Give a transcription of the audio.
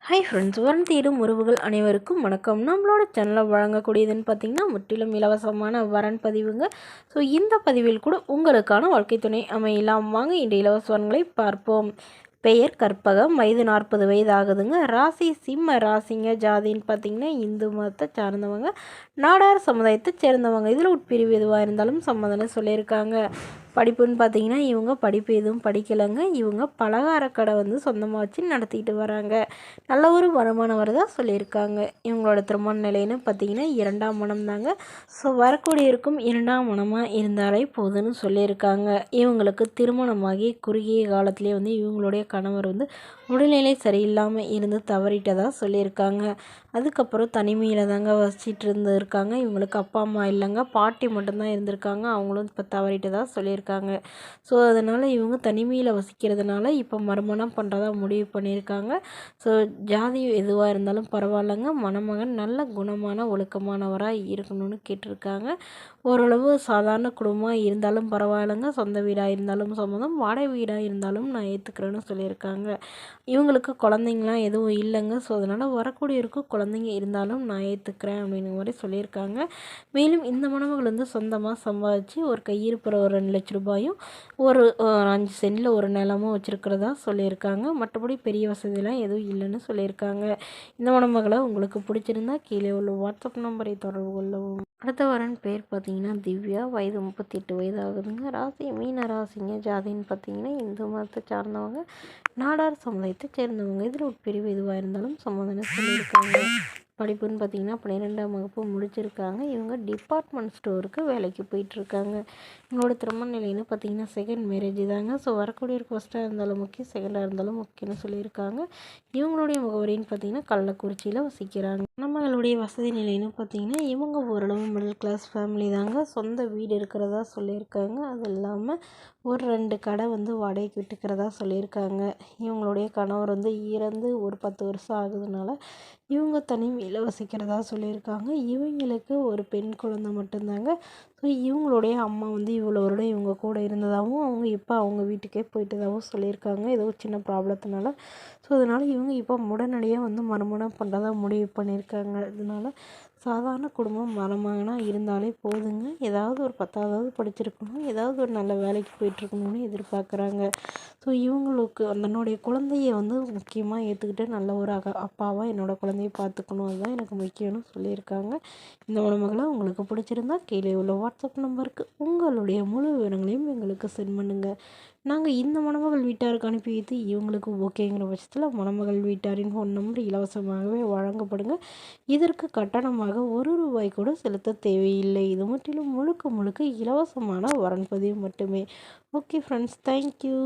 Hi friends, வரம் தேடும் உறவுகள் அனைவருக்கும் வணக்கம். நம்மளோட சேனலில் வழங்கக்கூடியதுன்னு பார்த்திங்கன்னா முற்றிலும் இலவசமான வரன் பதிவுங்க. ஸோ இந்த பதிவில் கூட உங்களுக்கான வாழ்க்கை துணை அமையலாம். வாங்க இந்த இலவச வரன்களை பார்ப்போம். பெயர் கற்பகம், வயது 40 வயது ஆகுதுங்க. ராசி சிம்ம ராசிங்க. ஜாதின்னு பார்த்திங்கன்னா இந்து மதத்தை சார்ந்தவங்க, நாடார் சமுதாயத்தை சேர்ந்தவங்க. இதில் உட்பிரிவு எதுவாக இருந்தாலும் சம்மதம்னு சொல்லியிருக்காங்க. படிப்புன்னு பார்த்தீங்கன்னா இவங்க படிப்பு எதுவும் படிக்கலைங்க. இவங்க பலகார கடை வந்து சொந்தமாக வச்சு நடத்திக்கிட்டு வராங்க. நல்ல ஒரு வருமானம் வரதா சொல்லியிருக்காங்க. இவங்களோட திருமண நிலைன்னு பார்த்தீங்கன்னா 2ஆம் மனம் தாங்க. ஸோ வரக்கூடியிருக்கும் 2ஆம் மனமாக இருந்தாலே போதுன்னு சொல்லியிருக்காங்க. இவங்களுக்கு திருமணமாகி குறுகிய காலத்திலே வந்து இவங்களுடைய கணவர் வந்து உடல்நிலை சரியில்லாமல் இருந்து தவறிட்டதாக சொல்லியிருக்காங்க. அதுக்கப்புறம் தனிமையில் தாங்க வசிச்சுட்டு இருந்திருக்காங்க. இவங்களுக்கு அப்பா அம்மா இல்லைங்க, பாட்டி மட்டும்தான் இருந்திருக்காங்க. அவங்களும் இப்போ தவறிட்டதாக சொல்லியிருக்காங்க. ஸோ அதனால் இவங்க தனிமையில் வசிக்கிறதுனால இப்போ மறுமணம் பண்ணுறதா முடிவு பண்ணியிருக்காங்க. ஸோ ஜாதி எதுவாக இருந்தாலும் பரவாயில்லைங்க, மணமகன் நல்ல குணமான ஒழுக்கமானவராக இருக்கணும்னு கேட்டிருக்காங்க. ஓரளவு சாதாரண குடும்பமாக இருந்தாலும் பரவாயில்லைங்க, சொந்த வீடாக இருந்தாலும் சம்மதம், வாடகை வீடாக இருந்தாலும் நான் ஏற்றுக்கிறேன்னு சொல்லியிருக்காங்க. இவங்களுக்கு குழந்தைங்களாம் எதுவும் இல்லைங்க. ஸோ அதனால் வரக்கூடியவருக்கு குழந்தைங்க இருந்தாலும் நான் ஏற்றுக்கிறேன் அப்படிங்கிற மாதிரி சொல்லியிருக்காங்க. மேலும் இந்த மணமகள் வந்து சொந்தமாக சம்பாதிச்சு ஒரு கையிருப்புற ஒரு 2 லட்ச ரூபாயும் ஒரு 5 சென்டில் ஒரு நிலமும் வச்சுருக்கிறதா சொல்லியிருக்காங்க. மற்றபடி பெரிய வசதியெலாம் எதுவும் இல்லைன்னு சொல்லியிருக்காங்க. இந்த மணமகளை உங்களுக்கு பிடிச்சிருந்தா கீழே உள்ள வாட்ஸ்அப் நம்பரை தொடர்பு கொள்ளவும். அடுத்த வரன் பேர் பார்த்தீங்கன்னா திவ்யா, வயது 38 வயது ஆகுதுங்க. ராசி மீன ராசிங்க. ஜாதின்னு பார்த்தீங்கன்னா இந்து மதத்தை சார்ந்தவங்க, நாடார் சமுதாயத்தை சேர்ந்தவங்க. இதில் உட்பிரிவு எதுவாக இருந்தாலும் சம்மதம்னு சொல்லியிருக்காங்க. படிப்புன்னு பார்த்தீங்கன்னா 12ஆம் வகுப்பு முடிச்சிருக்காங்க. இவங்க டிபார்ட்மெண்ட் ஸ்டோருக்கு வேலைக்கு போயிட்டுருக்காங்க. இவங்களோட திருமண நிலைன்னு பார்த்தீங்கன்னா செகண்ட் மேரேஜ் தாங்க. ஸோ வரக்கூடியவருக்கு ஃபஸ்ட்டாக இருந்தாலும் முக்கியம், செகண்டாக இருந்தாலும் முக்கியம்னு சொல்லியிருக்காங்க. இவங்களுடைய முகவரின்னு பார்த்தீங்கன்னா கள்ளக்குறிச்சியில் வசிக்கிறாங்க. நம்மளுடைய வசதி நிலைன்னு பார்த்தீங்கன்னா இவங்க ஓரளவு மிடில் கிளாஸ் ஃபேமிலி தாங்க. சொந்த வீடு இருக்கிறதா சொல்லியிருக்காங்க. அது இல்லாமல் ஒரு 2 கடை வந்து வாடகைக்கு விட்டுக்கிறதா சொல்லியிருக்காங்க. இவங்களுடைய கணவர் வந்து இறந்து ஒரு 10 வருஷம் ஆகுதுனால இவங்க தனிமையில் வசிக்கிறதா சொல்லியிருக்காங்க. இவங்களுக்கு ஒரு பெண் குழந்தை மட்டும்தாங்க. ஸோ இவங்களுடைய அம்மா வந்து இவ்வளோ வருடம் இவங்க கூட இருந்ததாகவும், அவங்க இப்போ அவங்க வீட்டுக்கே போயிட்டதாகவும் சொல்லியிருக்காங்க, ஏதோ சின்ன ப்ராப்ளத்தினால. ஸோ அதனால் இவங்க இப்போ உடனடியாக வந்து மறுமணம் பண்ணுறதா முடிவு பண்ணியிருக்காங்க. இதனால் சாதாரண குடும்பம் மருமகனாக இருந்தாலே போதுங்க. ஏதாவது ஒரு 10வது படிச்சிருக்கணும், ஏதாவது ஒரு நல்ல வேலைக்கு போயிட்டுருக்கணும்னு எதிர்பார்க்குறாங்க. ஸோ இவங்களுக்கு தன்னுடைய குழந்தைய வந்து முக்கியமாக ஏற்றுக்கிட்டு நல்ல ஒரு அப்பாவாக என்னோடய குழந்தைய பார்த்துக்கணும், அதுதான் எனக்கு முக்கியம்னு சொல்லியிருக்காங்க. இந்த மணமகளை உங்களுக்கு பிடிச்சிருந்தா கீழே உள்ள வாட்ஸ்அப் நம்பருக்கு உங்களுடைய முழு விவரங்களையும் எங்களுக்கு சென்ட் பண்ணுங்கள். நாங்கள் இந்த மணமகள் வீட்டாருக்கு அனுப்பி வைத்து இவங்களுக்கு ஓகேங்கிற பட்சத்தில் மணமகள் வீட்டாரின் ஃபோன் நம்பர் இலவசமாகவே வழங்கப்படுங்க. இதற்கு கட்டணமாக ₹1 கூட செலுத்த தேவையில்லை. இது முற்றிலும் முழுக்க முழுக்க இலவசமான வரன் பதிவு மட்டுமே. Okay friends, thank you.